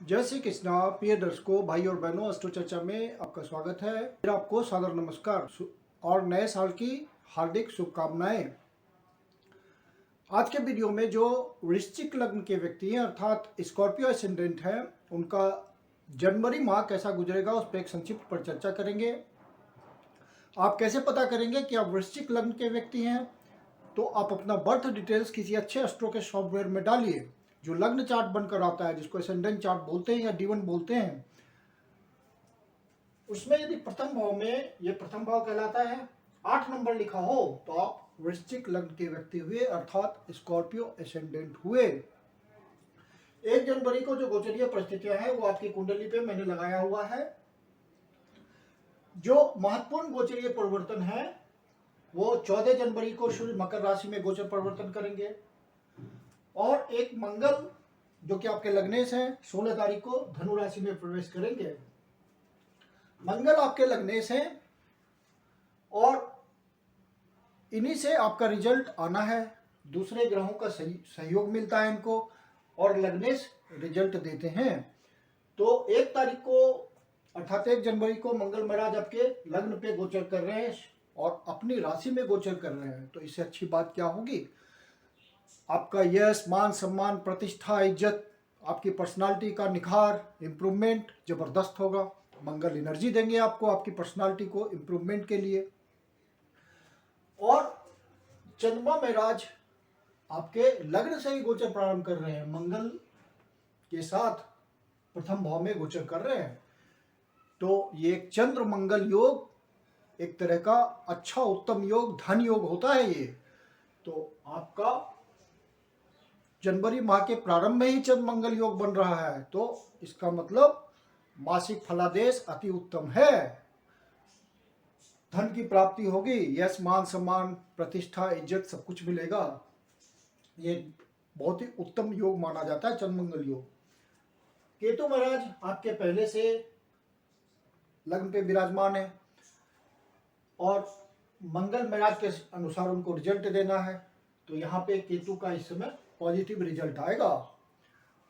जय श्री कृष्णा। प्रिय दर्शकों, भाई और बहनों, अष्टो चर्चा में आपका स्वागत है। मेरा आपको सादर नमस्कार और नए साल की हार्दिक शुभकामनाएं। आज के वीडियो में जो वृश्चिक लग्न के व्यक्ति हैं अर्थात स्कॉर्पियो एसेंडेंट हैं, उनका जनवरी माह कैसा गुजरेगा उस पर एक संक्षिप्त पर चर्चा करेंगे। आप कैसे पता करेंगे कि आप वृश्चिक लग्न के व्यक्ति हैं? तो आप अपना बर्थ डिटेल्स किसी अच्छे एस्ट्रो के सॉफ्टवेयर में डालिए। जो लग्न चार्ट बनकर आता है, जिसको एसेंडेंट चार्ट बोलते हैं या D1 बोलते हैं, उसमें यदि प्रथम भाव में, ये प्रथम भाव कहलाता है, 8 नंबर लिखा हो तो आप वृश्चिक लग्न के व्यक्ति हुए अर्थात स्कॉर्पियो एसेंडेंट हुए। 1 जनवरी को जो गोचरीय परिस्थितियां हैं वो आपकी कुंडली पे मैंने लगाया हुआ है। जो महत्वपूर्ण गोचरीय परिवर्तन है वो 14 जनवरी को सूर्य मकर राशि में गोचर परिवर्तन करेंगे और एक मंगल जो कि आपके लग्नेश हैं 16 तारीख को धनु राशि में प्रवेश करेंगे। मंगल आपके लग्नेश हैं और इन्हीं से आपका रिजल्ट आना है। दूसरे ग्रहों का सहयोग मिलता है इनको और लग्नेश रिजल्ट देते हैं। तो 1 तारीख को अर्थात 1 जनवरी को मंगल महाराज आपके लग्न पे गोचर कर रहे हैं और अपनी राशि में गोचर कर रहे हैं। तो इससे अच्छी बात क्या होगी? आपका यश, मान सम्मान, प्रतिष्ठा, इज्जत, आपकी पर्सनालिटी का निखार, इम्प्रूवमेंट जबरदस्त होगा। मंगल एनर्जी देंगे आपको आपकी पर्सनालिटी को इम्प्रूवमेंट के लिए। और चंद्रमा महाराज आपके लग्न से ही गोचर प्रारंभ कर रहे हैं, मंगल के साथ प्रथम भाव में गोचर कर रहे हैं। तो ये एक चंद्र मंगल योग, एक तरह का अच्छा उत्तम योग, धन योग होता है ये। तो आपका जनवरी माह के प्रारंभ में ही चंद्र मंगल योग बन रहा है, तो इसका मतलब मासिक फलादेश अति उत्तम है। धन की प्राप्ति होगी, यश, मान सम्मान, प्रतिष्ठा, इज्जत सब कुछ मिलेगा। ये बहुत ही उत्तम योग माना जाता है चंद्र मंगल योग। केतु महाराज आपके पहले से लग्न पे विराजमान है और मंगल महाराज के अनुसार उनको रिजल्ट देना है। तो यहाँ पे केतु का इस समय पॉजिटिव रिजल्ट आएगा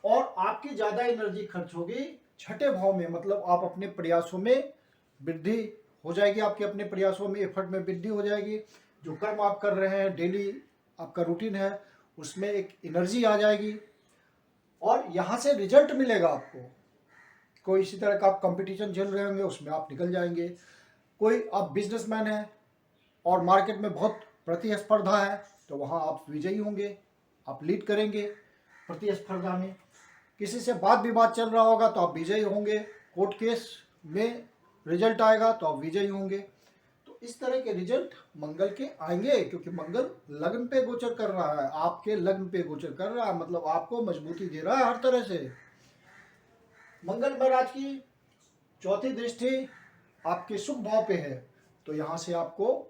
और आपकी ज्यादा एनर्जी खर्च होगी छठे भाव में। मतलब आप अपने प्रयासों में वृद्धि हो जाएगी, आपके अपने प्रयासों में, एफर्ट में वृद्धि हो जाएगी। जो कर्म आप कर रहे हैं, डेली आपका रूटीन है, उसमें एक एनर्जी आ जाएगी और यहाँ से रिजल्ट मिलेगा आपको। कोई इसी तरह का आप कंपटीशन झेल रहे होंगे, उसमें आप निकल जाएंगे। कोई आप बिजनेसमैन है और मार्केट में बहुत प्रतिस्पर्धा है, तो वहाँ आप विजयी होंगे, आप लीड करेंगे प्रतिस्पर्धा में। किसी से वाद विवाद चल रहा होगा तो आप विजयी होंगे, कोर्ट केस में रिजल्ट आएगा तो आप विजयी होंगे। तो इस तरह के रिजल्ट मंगल के आएंगे क्योंकि मंगल लग्न पे गोचर कर रहा है, आपके लग्न पे गोचर कर रहा है, मतलब आपको मजबूती दे रहा है हर तरह से। मंगल महाराज की चौथी दृष्टि आपके सुख भाव पे है, तो यहाँ से आपको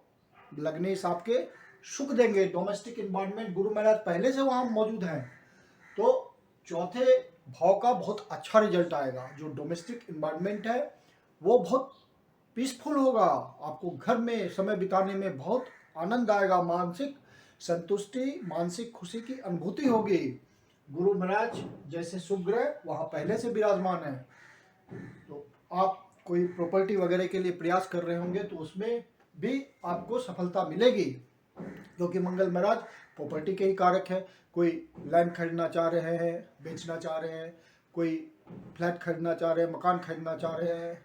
लग्नेश आपके सुख देंगे, डोमेस्टिक इन्वायरमेंट। गुरु महाराज पहले से वहाँ मौजूद हैं, तो चौथे भाव का बहुत अच्छा रिजल्ट आएगा। जो डोमेस्टिक इन्वायरमेंट है वो बहुत पीसफुल होगा, आपको घर में समय बिताने में बहुत आनंद आएगा, मानसिक संतुष्टि, मानसिक खुशी की अनुभूति होगी। गुरु महाराज जैसे शुभ ग्रह वहाँ पहले से विराजमान है। तो आप कोई प्रॉपर्टी वगैरह के लिए प्रयास कर रहे होंगे तो उसमें भी आपको सफलता मिलेगी क्योंकि मंगल महाराज प्रॉपर्टी के ही कारक है। कोई लैंड खरीदना चाह रहे हैं, बेचना चाह रहे हैं, कोई फ्लैट खरीदना चाह रहे हैं, मकान खरीदना चाह रहे हैं,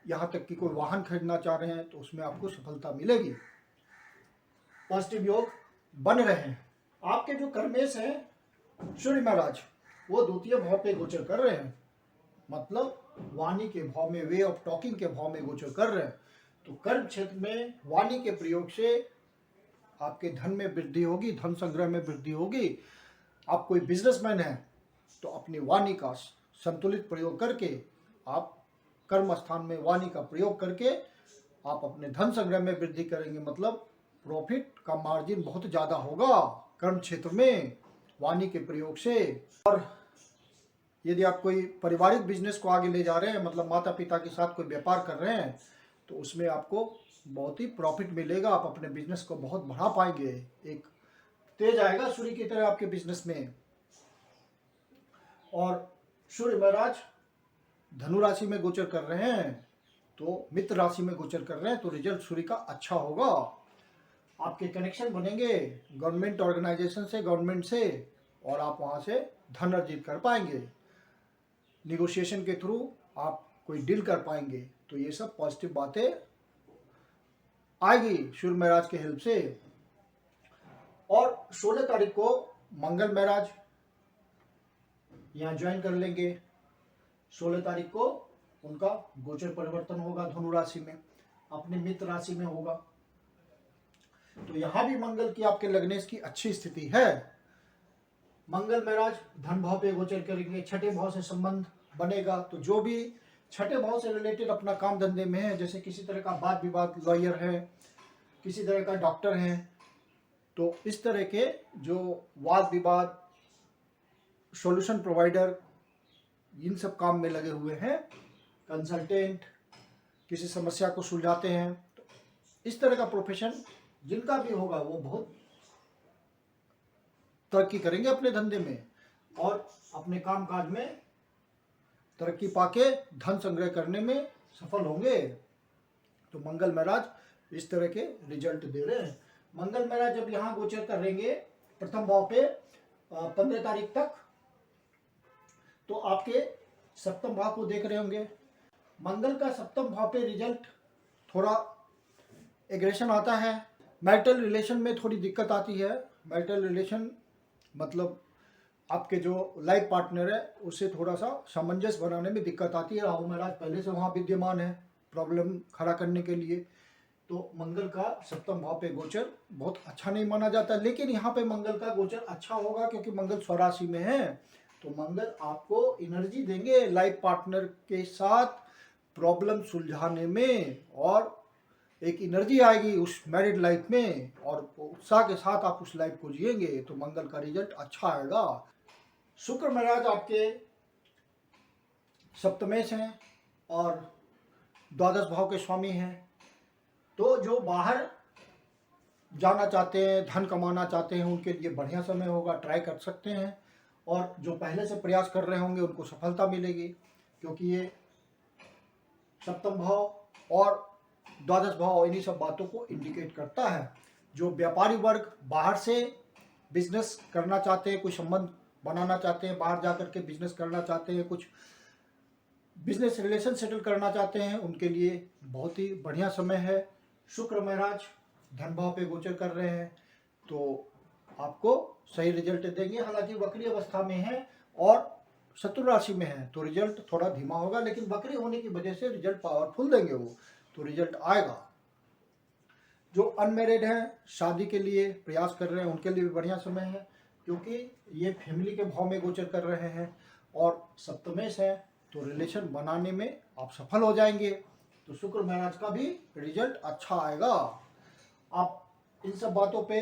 यहाँ तक कि कोई वाहन खरीदना चाह रहे हैं, तो उसमें आपको सफलता मिलेगी। पॉजिटिव योग बन रहे हैं। आपके जो कर्मेश हैं सूर्य महाराज वो द्वितीय भाव पे गोचर कर रहे हैं, मतलब वाणी के भाव में, वे ऑफ टॉकिंग के भाव में गोचर कर रहे हैं। तो कर्म क्षेत्र में वाणी के प्रयोग से आपके धन में वृद्धि होगी, धन संग्रह में वृद्धि होगी। आप कोई बिजनेसमैन है तो अपनी वाणी का संतुलित प्रयोग करके, आप कर्म स्थान में वाणी का प्रयोग करके आप अपने धन संग्रह में वृद्धि करेंगे, मतलब प्रॉफिट का मार्जिन बहुत ज़्यादा होगा कर्म क्षेत्र में वाणी के प्रयोग से। और यदि आप कोई पारिवारिक बिजनेस को आगे ले जा रहे हैं, मतलब माता पिता के साथ कोई व्यापार कर रहे हैं, तो उसमें आपको बहुत ही प्रॉफिट मिलेगा, आप अपने बिजनेस को बहुत बढ़ा पाएंगे, एक तेज आएगा सूर्य की तरह आपके बिजनेस में। और सूर्य महाराज धनु राशि में गोचर कर रहे हैं, तो मित्र राशि में गोचर कर रहे हैं, तो रिजल्ट सूर्य का अच्छा होगा। आपके कनेक्शन बनेंगे गवर्नमेंट ऑर्गेनाइजेशन से, गवर्नमेंट से, और आप वहाँ से धन अर्जित कर पाएंगे। निगोशिएशन के थ्रू आप कोई डील कर पाएंगे। तो ये सब पॉजिटिव बातें आएगी सूर्य महाराज के हेल्प से। और 16 तारीख को मंगल महाराज यहाँ ज्वाइन कर लेंगे। 16 तारीख को उनका गोचर परिवर्तन होगा, धनु राशि में अपने मित्र राशि में होगा। तो यहां भी मंगल की आपके लगने की अच्छी स्थिति है। मंगल महाराज धन भाव पे गोचर करेंगे, छठे भाव से संबंध बनेगा। तो जो भी छठे भाव से रिलेटेड अपना काम धंधे में है, जैसे किसी तरह का वाद विवाद, लॉयर है, किसी तरह का डॉक्टर है, तो इस तरह के जो वाद विवाद, सॉल्यूशन प्रोवाइडर, इन सब काम में लगे हुए हैं, कंसल्टेंट, किसी समस्या को सुलझाते हैं, तो इस तरह का प्रोफेशन जिनका भी होगा वो बहुत तरक्की करेंगे अपने धंधे में और अपने काम काज में तरक्की पाके धन संग्रह करने में सफल होंगे। तो मंगल महाराज इस तरह के रिजल्ट दे रहे हैं। मंगल महाराज जब यहाँ गोचर करेंगे प्रथम भाव पे 15 तारीख तक, तो आपके सप्तम भाव को देख रहे होंगे। मंगल का सप्तम भाव पे रिजल्ट थोड़ा एग्रेशन आता है, मैरिटल रिलेशन में थोड़ी दिक्कत आती है। मैरिटल रिलेशन मतलब आपके जो लाइफ पार्टनर है उससे थोड़ा सा सामंजस्य बनाने में दिक्कत आती है। राहु महाराज पहले से वहाँ विद्यमान है प्रॉब्लम खड़ा करने के लिए। तो मंगल का सप्तम भाव पे गोचर बहुत अच्छा नहीं माना जाता, लेकिन यहाँ पे मंगल का गोचर अच्छा होगा क्योंकि मंगल स्वराशि में है। तो मंगल आपको एनर्जी देंगे लाइफ पार्टनर के साथ प्रॉब्लम सुलझाने में, और एक एनर्जी आएगी उस मैरिड लाइफ में और उत्साह के साथ आप उस लाइफ को जिएंगे। तो मंगल का रिजल्ट अच्छा आएगा। शुक्र महाराज आपके सप्तमेश हैं और द्वादश भाव के स्वामी हैं। तो जो बाहर जाना चाहते हैं, धन कमाना चाहते हैं, उनके लिए बढ़िया समय होगा, ट्राई कर सकते हैं। और जो पहले से प्रयास कर रहे होंगे उनको सफलता मिलेगी, क्योंकि ये सप्तम भाव और द्वादश भाव इन्हीं सब बातों को इंडिकेट करता है। जो व्यापारी वर्ग बाहर से बिजनेस करना चाहते हैं, कोई संबंध बनाना चाहते हैं, बाहर जाकर के बिजनेस करना चाहते हैं, कुछ बिजनेस रिलेशन सेटल करना चाहते हैं, उनके लिए बहुत ही बढ़िया समय है। शुक्र महाराज धन भाव पे गोचर कर रहे हैं, तो आपको सही रिजल्ट देंगे। हालांकि वक्री अवस्था में है और शत्रु राशि में है, तो रिजल्ट थोड़ा धीमा होगा, लेकिन वक्री होने की वजह से रिजल्ट पावरफुल देंगे वो, तो रिजल्ट आएगा। जो अनमेरिड हैं, शादी के लिए प्रयास कर रहे हैं, उनके लिए भी बढ़िया समय है, क्योंकि ये फैमिली के भाव में गोचर कर रहे हैं और सप्तमेश है, तो रिलेशन बनाने में आप सफल हो जाएंगे। तो शुक्र महाराज का भी रिजल्ट अच्छा आएगा। आप इन सब बातों पे,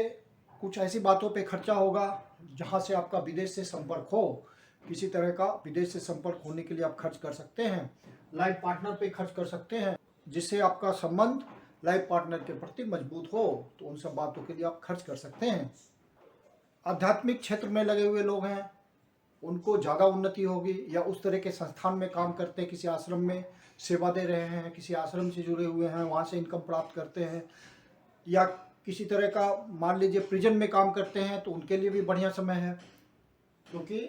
कुछ ऐसी बातों पे खर्चा होगा जहाँ से आपका विदेश से संपर्क हो, किसी तरह का विदेश से संपर्क होने के लिए आप खर्च कर सकते हैं। लाइफ पार्टनर पे खर्च कर सकते हैं, जिससे आपका संबंध लाइफ पार्टनर के प्रति मजबूत हो, तो उन सब बातों के लिए आप खर्च कर सकते हैं। आध्यात्मिक क्षेत्र में लगे हुए लोग हैं, उनको ज़्यादा उन्नति होगी, या उस तरह के संस्थान में काम करते हैं, किसी आश्रम में सेवा दे रहे हैं, किसी आश्रम से जुड़े हुए हैं, वहाँ से इनकम प्राप्त करते हैं, या किसी तरह का मान लीजिए प्रिजन में काम करते हैं, तो उनके लिए भी बढ़िया समय है, क्योंकि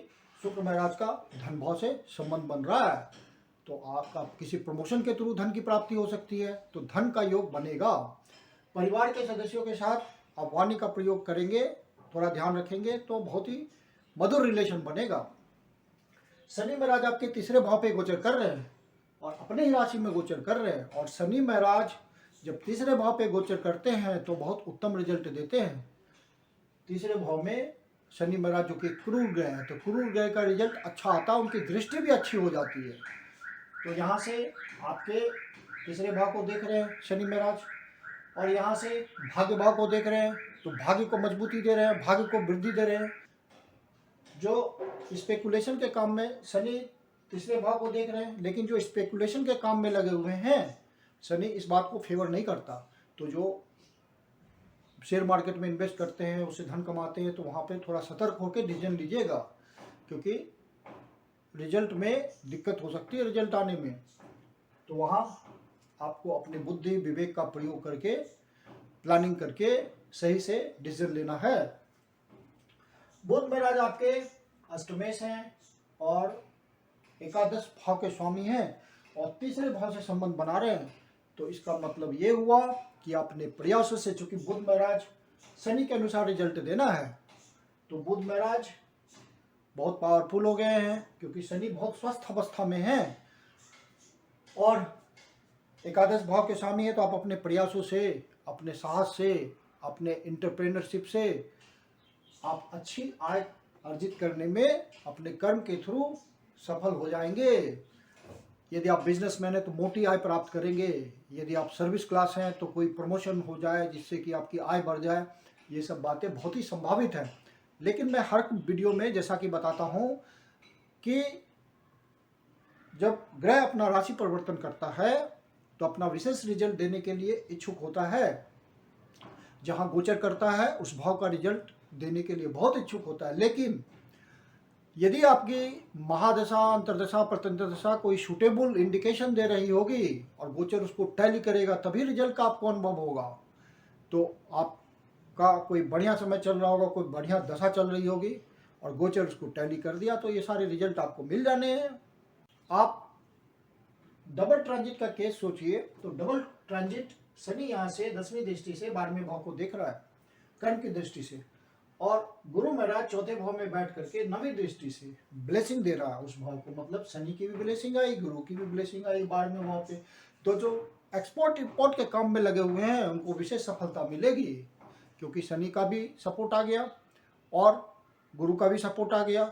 शुक्र महाराज का धन भाव से संबंध बन रहा है। तो आपका किसी प्रमोशन के थ्रू धन की प्राप्ति हो सकती है, तो धन का योग बनेगा। परिवार के सदस्यों के साथ आप वाणी का प्रयोग करेंगे, थोड़ा ध्यान रखेंगे, तो बहुत ही मधुर रिलेशन बनेगा। शनि महाराज आपके तीसरे भाव पे गोचर कर रहे हैं और अपने ही राशि में गोचर कर रहे हैं, और शनि महाराज जब तीसरे भाव पे गोचर करते हैं तो बहुत उत्तम रिजल्ट देते हैं। तीसरे भाव में शनि महाराज जो कि क्रूर ग्रह है, तो क्रूर ग्रह का रिजल्ट अच्छा आता है, उनकी दृष्टि भी अच्छी हो जाती है। तो यहाँ से आपके तीसरे भाव को देख रहे हैं शनि महाराज, और यहाँ से भाग्य भाव को देख रहे हैं, तो भाग्य को मजबूती दे रहे हैं, भाग्य को वृद्धि दे रहे हैं। जो स्पेकुलेशन के काम में शनि तीसरे भाव को देख रहे हैं, लेकिन जो स्पेकुलेशन के काम में लगे हुए हैं शनि इस बात को फेवर नहीं करता। तो जो शेयर मार्केट में इन्वेस्ट करते हैं, उससे धन कमाते हैं, तो वहाँ पे थोड़ा सतर्क होकर डिसीजन लीजिएगा, क्योंकि रिजल्ट में दिक्कत हो सकती है रिजल्ट आने में। तो वहाँ आपको अपनी बुद्धि विवेक का प्रयोग करके प्लानिंग करके सही से डिसीजन लेना है। बुध महाराज आपके अष्टमेश हैं और एकादश भाव के स्वामी हैं और तीसरे भाव से संबंध बना रहे हैं। तो इसका मतलब ये हुआ कि अपने प्रयासों से, चूंकि बुध महाराज शनि के अनुसार रिजल्ट देना है, तो बुध महाराज बहुत पावरफुल हो गए हैं क्योंकि शनि बहुत स्वस्थ अवस्था में है और एकादश भाव के स्वामी है। तो आप अपने प्रयासों से, अपने साहस से, अपने इंटरप्रेन्योरशिप से आप अच्छी आय अर्जित करने में अपने कर्म के थ्रू सफल हो जाएंगे। यदि आप बिजनेसमैन हैं तो मोटी आय प्राप्त करेंगे, यदि आप सर्विस क्लास हैं तो कोई प्रमोशन हो जाए जिससे कि आपकी आय बढ़ जाए। ये सब बातें बहुत ही संभावित हैं। लेकिन मैं हर वीडियो में जैसा कि बताता हूँ कि जब ग्रह अपना राशि परिवर्तन करता है तो अपना विशेष रिजल्ट देने के लिए इच्छुक होता है। जहाँ गोचर करता है उस भाव का रिजल्ट देने के लिए बहुत इच्छुक होता है। लेकिन यदि आपकी महादशा, अंतरदशा, प्रत्यंतरदशा कोई सूटेबल इंडिकेशन दे रही होगी और गोचर उसको टैली करेगा तभी रिजल्ट का आपको अनुभव होगा। तो आपका कोई बढ़िया समय चल रहा होगा, कोई बढ़िया दशा चल रही होगी और गोचर उसको टैली कर दिया तो ये सारे रिजल्ट आपको मिल जाने हैं। आप डबल ट्रांजिट का केस सोचिए तो डबल ट्रांजिट शनि यहाँ से 10वीं दृष्टि से 12वें भाव को देख रहा है कर्म की दृष्टि से, और गुरु महाराज चौथे भाव में बैठ करके 9वीं दृष्टि से ब्लेसिंग दे रहा है उस भाव को। मतलब शनि की भी ब्लेसिंग आई, गुरु की भी ब्लेसिंग आई 12वें भाव पे। तो जो एक्सपोर्ट इंपोर्ट के काम में लगे हुए हैं उनको विशेष सफलता मिलेगी क्योंकि शनि का भी सपोर्ट आ गया और गुरु का भी सपोर्ट आ गया।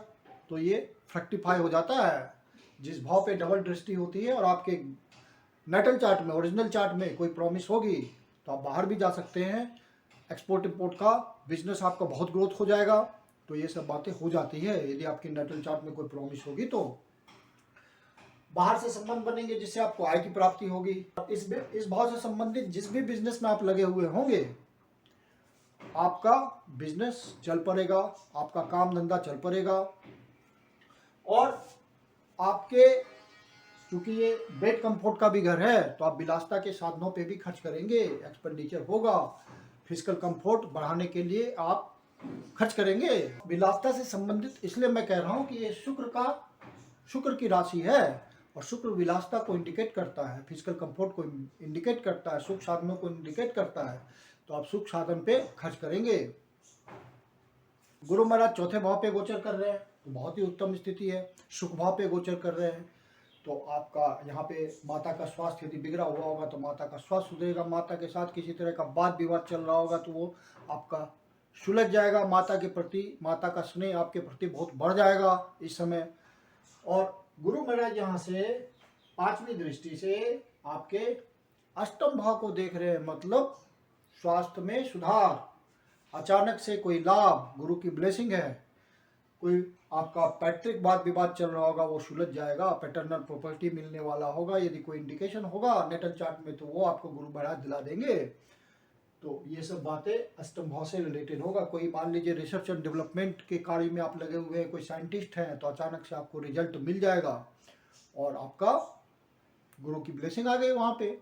तो ये फ्रक्टिफाई हो जाता है। जिस भाव पे डबल दृष्टि होती है और आपके नेटल चार्ट में, ओरिजिनल चार्ट में कोई प्रॉमिस होगी तो आप बाहर भी जा सकते हैं। एक्सपोर्ट इंपोर्ट का बिजनेस आपका बहुत ग्रोथ हो जाएगा। तो ये सब बातें हो जाती है यदि आपकी नेटल चार्ट में कोई प्रॉमिस होगी तो बाहर से संबंध बनेंगे जिससे आपको आय की प्राप्ति होगी। इस भाव से संबंधित जिस भी बिजनेस में आप लगे हुए होंगे आपका बिजनेस चल पड़ेगा, आपका काम धंधा चल पड़ेगा। और आपके चूंकि ये बेड कंफर्ट का भी घर है तो आप विलासिता के साधनों पे भी खर्च करेंगे, एक्सपेंडिचर होगा। फिजिकल कंफर्ट बढ़ाने के लिए आप खर्च करेंगे। विलासिता से संबंधित इसलिए मैं कह रहा हूँ कि ये शुक्र की राशि है और शुक्र विलासिता को इंडिकेट करता है, फिजिकल कंफर्ट को इंडिकेट करता है, सुख साधनों को इंडिकेट करता है। तो आप सुख साधन पे खर्च करेंगे। गुरु महाराज चौथे भाव पे गोचर कर रहे हैं तो बहुत ही उत्तम स्थिति है। सुख भाव पे गोचर कर रहे हैं तो आपका यहाँ पे माता का स्वास्थ्य यदि बिगड़ा हुआ होगा तो माता का स्वास्थ्य सुधरेगा। माता के साथ किसी तरह का वाद विवाद चल रहा होगा तो वो आपका सुलझ जाएगा। माता के प्रति, माता का स्नेह आपके प्रति बहुत बढ़ जाएगा इस समय। और गुरु महाराज यहाँ से 5वीं दृष्टि से आपके अष्टम भाव को देख रहे हैं। मतलब स्वास्थ्य में सुधार, अचानक से कोई लाभ, गुरु की ब्लेसिंग है। कोई आपका पैतृक वाद विवाद चल रहा होगा वो सुलझ जाएगा, पैटर्नल प्रॉपर्टी मिलने वाला होगा। यदि कोई इंडिकेशन होगा नेटल चार्ट में तो वो आपको गुरु महाराज दिला देंगे। तो ये सब बातें अष्टम भाव से रिलेटेड होगा। कोई मान लीजिए रिसर्च एंड डेवलपमेंट के कार्य में आप लगे हुए हैं, कोई साइंटिस्ट हैं तो अचानक से आपको रिजल्ट मिल जाएगा और आपका गुरु की ब्लेसिंग आ गई वहाँ पे।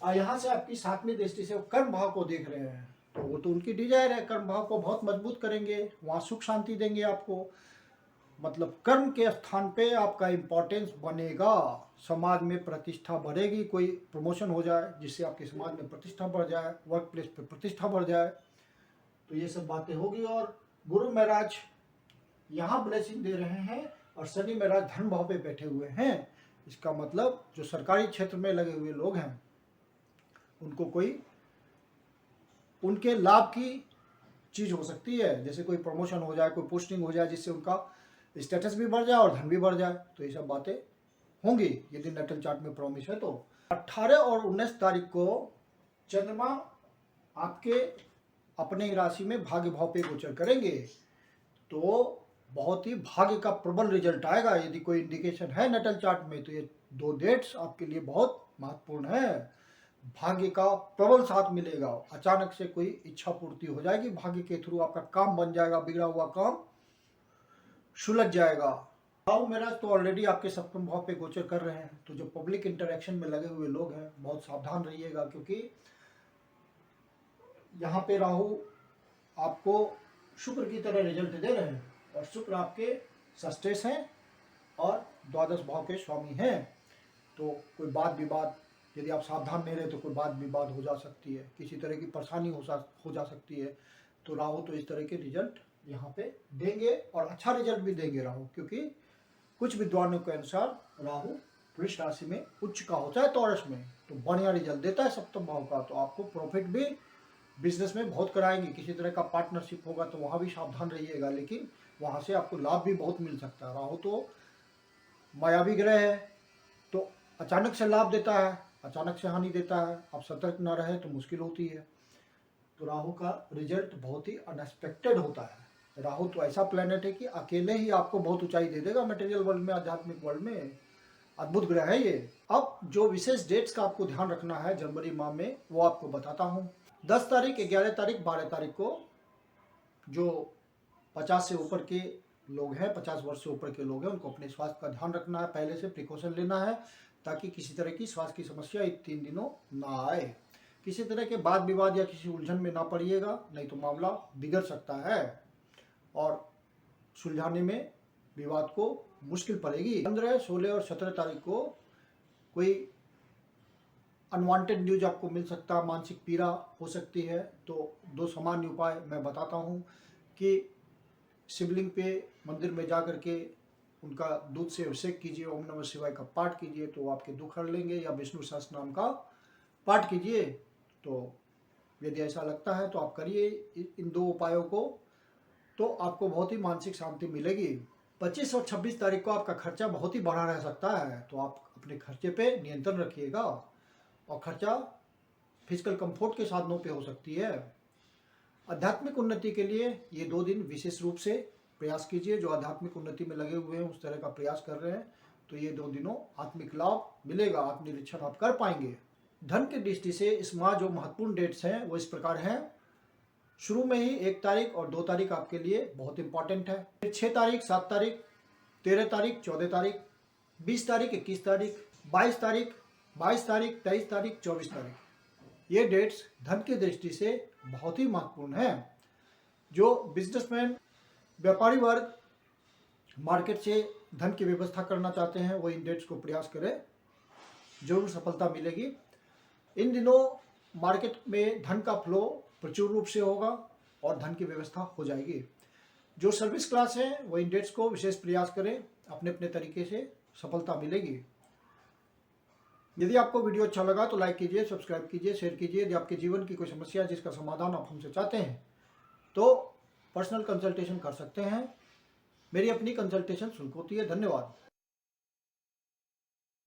यहाँ से आपकी 7वीं दृष्टि से कर्म भाव को देख रहे हैं तो वो तो उनकी डिजायर है, कर्म भाव को बहुत मजबूत करेंगे, वहाँ सुख शांति देंगे आपको। मतलब कर्म के स्थान पे आपका इम्पोर्टेंस बनेगा, समाज में प्रतिष्ठा बढ़ेगी, कोई प्रमोशन हो जाए जिससे आपके समाज में प्रतिष्ठा बढ़ जाए, वर्क प्लेस पे प्रतिष्ठा बढ़ जाए। तो ये सब बातें होगी। और गुरु महाराज यहाँ ब्लेसिंग दे रहे हैं और शनि महाराज धन भाव पे बैठे हुए हैं। इसका मतलब जो सरकारी क्षेत्र में लगे हुए लोग हैं उनको कोई उनके लाभ की चीज हो सकती है, जैसे कोई प्रमोशन हो जाए, कोई पोस्टिंग हो जाए जिससे उनका स्टेटस भी बढ़ जाए और धन भी बढ़ जाए। तो ये सब बातें होंगी यदि नेटल चार्ट में प्रॉमिस है। तो 18 और 19 तारीख को चंद्रमा आपके अपने राशि में भाग्य भाव पे गोचर करेंगे तो बहुत ही भाग्य का प्रबल रिजल्ट आएगा। यदि कोई इंडिकेशन है नेटल चार्ट में तो ये 2 डेट्स आपके लिए बहुत महत्वपूर्ण है। भाग्य का प्रबल साथ मिलेगा, अचानक से कोई इच्छा पूर्ति हो जाएगी, भाग्य के थ्रू आपका काम बन जाएगा, बिगड़ा हुआ काम सुलझ जाएगा। राहु महाराज तो ऑलरेडी आपके सप्तम भाव पे गोचर कर रहे हैं, तो जो पब्लिक इंटरेक्शन में लगे हुए लोग हैं बहुत सावधान रहिएगा, क्योंकि यहाँ पे राहु आपको शुक्र की तरह रिजल्ट दे रहे हैं, और शुक्र आपके षष्ठेश हैं और द्वादश भाव के स्वामी हैं। तो कोई बात विवाद, यदि आप सावधान नहीं रहे तो कोई बात विवाद हो जा सकती है, किसी तरह की परेशानी हो जा सकती है। तो राहु तो इस तरह के रिजल्ट यहाँ पे देंगे, और अच्छा रिजल्ट भी देंगे राहु, क्योंकि कुछ विद्वानों के अनुसार राहु वृष राशि में उच्च का होता है टॉरस में, तो बढ़िया रिजल्ट देता है सप्तम भाव का। तो आपको प्रॉफिट भी बिजनेस में बहुत कराएंगे, किसी तरह का पार्टनरशिप होगा तो वहाँ भी सावधान रहिएगा, लेकिन वहाँ से आपको लाभ भी बहुत मिल सकता है। राहु तो मायावी ग्रह है, तो अचानक से लाभ देता है, अचानक से हानि देता है। आप सतर्क न रहे तो मुश्किल होती है। तो राहु का रिजल्ट बहुत ही अनएक्सपेक्टेड होता है। राहु तो ऐसा प्लेनेट है कि अकेले ही आपको बहुत ऊंचाई दे देगा मटेरियल वर्ल्ड में, आध्यात्मिक वर्ल्ड में। अद्भुत ग्रह है ये। अब जो विशेष डेट्स का आपको ध्यान रखना है जनवरी माह में, वो आपको बताता हूँ। 10 तारीख, 11 तारीख, 12 तारीख को जो 50 से ऊपर के लोग हैं, 50 वर्ष से ऊपर के लोग हैं, उनको अपने स्वास्थ्य का ध्यान रखना है, पहले से प्रिकॉशन लेना है, ताकि किसी तरह की स्वास्थ्य की समस्या इन 3 दिनों ना आए। किसी तरह के वाद विवाद या किसी उलझन में ना पड़िएगा, नहीं तो मामला बिगड़ सकता है और सुलझाने में विवाद को मुश्किल पड़ेगी। 15, 16 और 17 तारीख को कोई अनवांटेड न्यूज आपको मिल सकता है, मानसिक पीड़ा हो सकती है। तो 2 सामान्य उपाय मैं बताता हूँ कि शिवलिंग पे मंदिर में जा कर के उनका दूध से अभिषेक कीजिए, ओम नमः शिवाय का पाठ कीजिए, तो आपके दुख हर लेंगे, या विष्णु सहस्त्र नाम का पाठ कीजिए। तो यदि ऐसा लगता है तो आप करिए इन 2 उपायों को, तो आपको बहुत ही मानसिक शांति मिलेगी। 25 और 26 तारीख को आपका खर्चा बहुत ही बढ़ा रह सकता है, तो आप अपने खर्चे पे नियंत्रण रखिएगा, और खर्चा फिजिकल कंफर्ट के साधनों पे हो सकती है। आध्यात्मिक उन्नति के लिए ये 2 दिन विशेष रूप से प्रयास कीजिए। जो आध्यात्मिक उन्नति में लगे हुए हैं, उस तरह का प्रयास कर रहे हैं, तो ये 2 दिनों आत्मिक लाभ मिलेगा, आत्मनिरीक्षण आप कर पाएंगे। धन की दृष्टि से इस माह जो महत्वपूर्ण डेट्स हैं वो इस प्रकार हैं। शुरू में ही 1 तारीख और 2 तारीख आपके लिए बहुत इंपॉर्टेंट है। फिर 6 तारीख, 7 तारीख, 13 तारीख, 14 तारीख, 20 तारीख, 21 तारीख, 22 तारीख, 22 तारीख, 23 तारीख, 24 तारीख, ये डेट्स धन की दृष्टि से बहुत ही महत्वपूर्ण हैं। जो बिजनेसमैन, व्यापारी वर्ग मार्केट से धन की व्यवस्था करना चाहते हैं, वो इन डेट्स को प्रयास करें, जरूर सफलता मिलेगी। इन दिनों मार्केट में धन का फ्लो प्रचुर रूप से होगा और धन की व्यवस्था हो जाएगी। जो सर्विस क्लास है वो इन डेट्स को विशेष प्रयास करें, अपने अपने तरीके से सफलता मिलेगी। यदि आपको वीडियो अच्छा लगा तो लाइक कीजिए, सब्सक्राइब कीजिए, शेयर कीजिए। यदि आपके जीवन की कोई समस्या है जिसका समाधान आप हमसे चाहते हैं तो पर्सनल कंसल्टेशन कर सकते हैं। मेरी अपनी कंसल्टेशन शुल्क होती है। धन्यवाद।